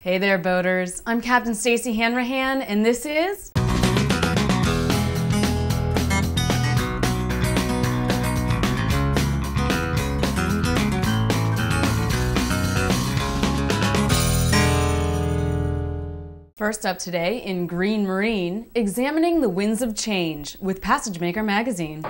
Hey there, boaters. I'm Captain Stacy Hanrahan, and this is First up today in Green Marine, examining the winds of change with PassageMaker magazine.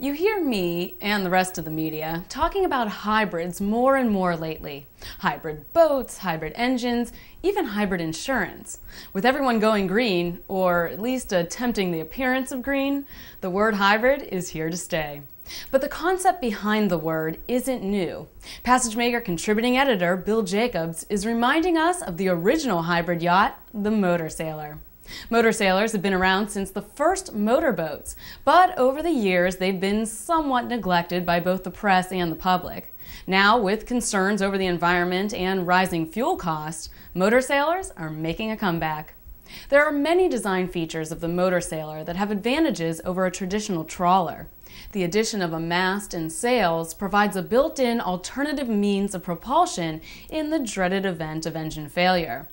You hear me and the rest of the media talking about hybrids more and more lately. Hybrid boats, hybrid engines, even hybrid insurance. With everyone going green, or at least attempting the appearance of green, the word hybrid is here to stay. But the concept behind the word isn't new. PassageMaker contributing editor Bill Jacobs is reminding us of the original hybrid yacht, the Motorsailer. Motorsailers have been around since the first motorboats, but over the years they've been somewhat neglected by both the press and the public. Now, with concerns over the environment and rising fuel costs, motorsailers are making a comeback. There are many design features of the Motorsailer that have advantages over a traditional trawler. The addition of a mast and sails provides a built-in alternative means of propulsion in the dreaded event of engine failure.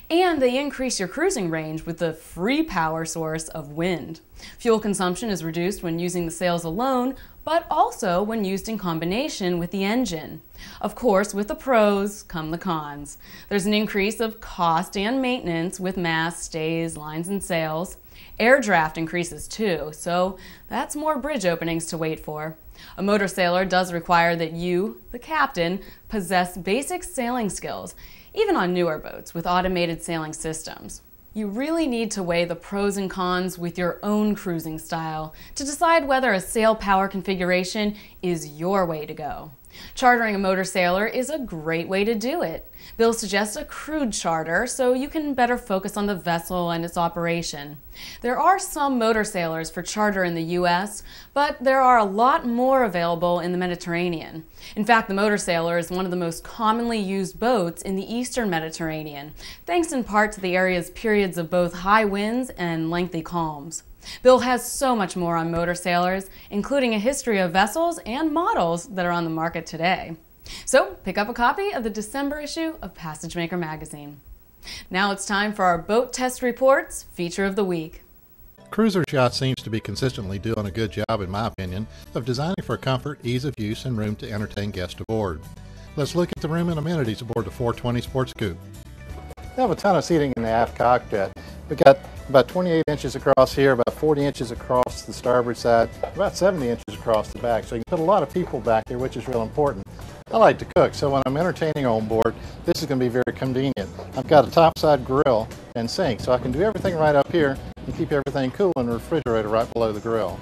And they increase your cruising range with the free power source of wind. Fuel consumption is reduced when using the sails alone, but also when used in combination with the engine. Of course, with the pros come the cons. There's an increase of cost and maintenance with masts, stays, lines, and sails. Air draft increases too, so that's more bridge openings to wait for. A Motorsailer does require that you, the captain, possess basic sailing skills, even on newer boats with automated sailing systems. You really need to weigh the pros and cons with your own cruising style to decide whether a sail power configuration is your way to go. Chartering a Motorsailer is a great way to do it. Bill suggests a crude charter so you can better focus on the vessel and its operation. There are some Motorsailers for charter in the US, but there are a lot more available in the Mediterranean. In fact, the Motorsailer is one of the most commonly used boats in the Eastern Mediterranean, thanks in part to the area's periods of both high winds and lengthy calms. Bill has so much more on Motorsailers, including a history of vessels and models that are on the market today. So pick up a copy of the December issue of PassageMaker magazine. Now it's time for our Boat Test Reports feature of the week. Cruiser's Yacht seems to be consistently doing a good job, in my opinion, of designing for comfort, ease of use, and room to entertain guests aboard. Let's look at the room and amenities aboard the 420 Sports Coupe. We have a ton of seating in the aft cockpit. We've got about 28 inches across here, about 40 inches across the starboard side, about 70 inches across the back. So you can put a lot of people back here, which is real important. I like to cook, so when I'm entertaining on board, this is going to be very convenient. I've got a topside grill and sink, so I can do everything right up here and keep everything cool in the refrigerator right below the grill.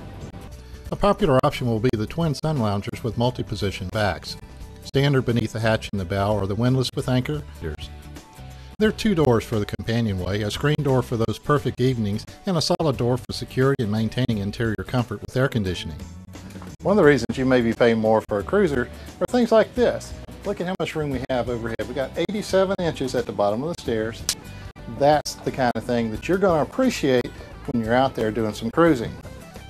A popular option will be the twin sun loungers with multi-position backs. Standard beneath the hatch in the bow or the windlass with anchors. There are two doors for the companionway, a screen door for those perfect evenings, and a solid door for security and maintaining interior comfort with air conditioning. One of the reasons you may be paying more for a cruiser are things like this. Look at how much room we have overhead. We've got 87 inches at the bottom of the stairs. That's the kind of thing that you're going to appreciate when you're out there doing some cruising.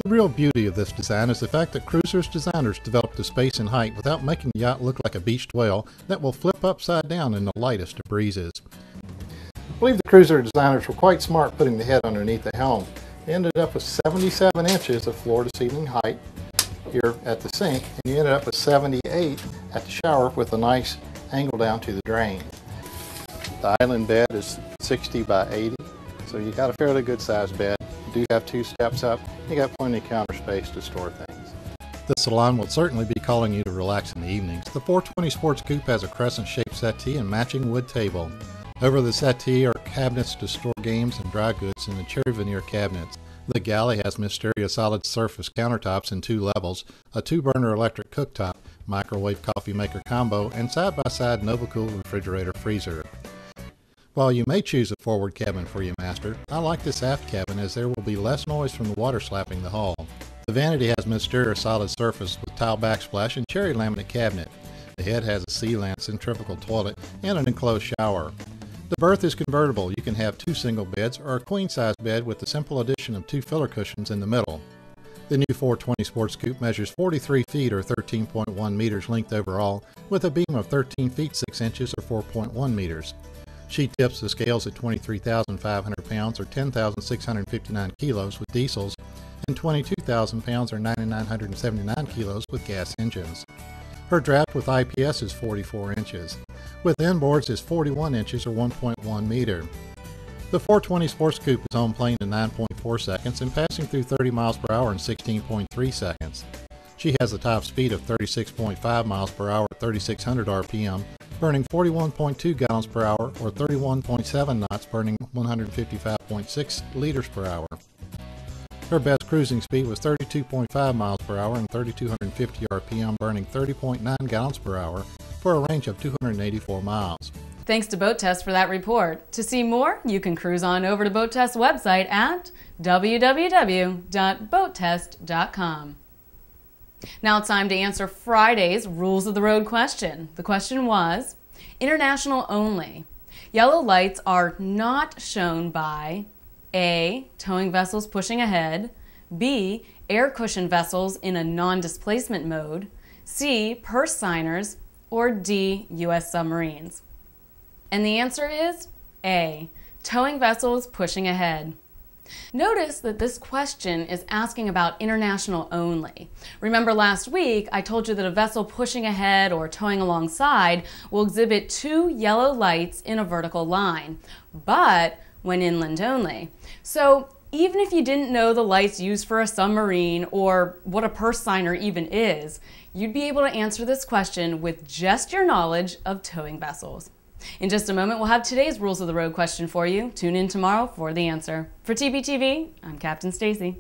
The real beauty of this design is the fact that Cruiser's designers developed the space and height without making the yacht look like a beached whale that will flip upside down in the lightest of breezes. I believe the Cruiser designers were quite smart putting the head underneath the helm. They ended up with 77 inches of floor-to-ceiling height here at the sink, and you ended up with 78 at the shower with a nice angle down to the drain. The island bed is 60 by 80, so you got a fairly good sized bed. You do have two steps up. You got plenty of counter space to store things. The salon will certainly be calling you to relax in the evenings. The 420 Sports Coupe has a crescent-shaped settee and matching wood table. Over the settee are cabinets to store games and dry goods in the cherry veneer cabinets. The galley has mysterious solid surface countertops in two levels, a 2-burner electric cooktop, microwave coffee maker combo, and side-by-side NovaCool refrigerator freezer. While you may choose a forward cabin for your master, I like this aft cabin as there will be less noise from the water slapping the hull. The vanity has mysterious solid surface with tile backsplash and cherry laminate cabinet. The head has a sea-land centrifugal toilet and an enclosed shower. The berth is convertible. You can have two single beds or a queen-size bed with the simple addition of two filler cushions in the middle. The new 420 Sports Coupe measures 43 feet or 13.1 meters length overall, with a beam of 13 feet 6 inches or 4.1 meters. She tips the scales at 23,500 pounds or 10,659 kilos with diesels and 22,000 pounds or 9,979 kilos with gas engines. Her draft with IPS is 44 inches. With inboards is 41 inches or 1.1 meter. The 420 Sports Coupe is on plane in 9.4 seconds and passing through 30 miles per hour in 16.3 seconds. She has a top speed of 36.5 miles per hour at 3,600 RPM, burning 41.2 gallons per hour or 31.7 knots, burning 155.6 liters per hour. Her best cruising speed was 32.5 miles per hour and 3,250 RPM, burning 30.9 gallons per hour for a range of 284 miles. Thanks to BoatTEST for that report. To see more, you can cruise on over to BoatTEST's website at www.boattest.com. Now it's time to answer Friday's Rules of the Road question. The question was, international only. Yellow lights are not shown by A, towing vessels pushing ahead, B, air cushion vessels in a non-displacement mode, C, purse signers, or D, U.S. submarines. And the answer is A, towing vessels pushing ahead. Notice that this question is asking about international only. Remember last week I told you that a vessel pushing ahead or towing alongside will exhibit 2 yellow lights in a vertical line, but when inland only. So even if you didn't know the lights used for a submarine or what a purse signer even is, you'd be able to answer this question with just your knowledge of towing vessels. In just a moment, we'll have today's Rules of the Road question for you. Tune in tomorrow for the answer. For TBTV, I'm Captain Stacy.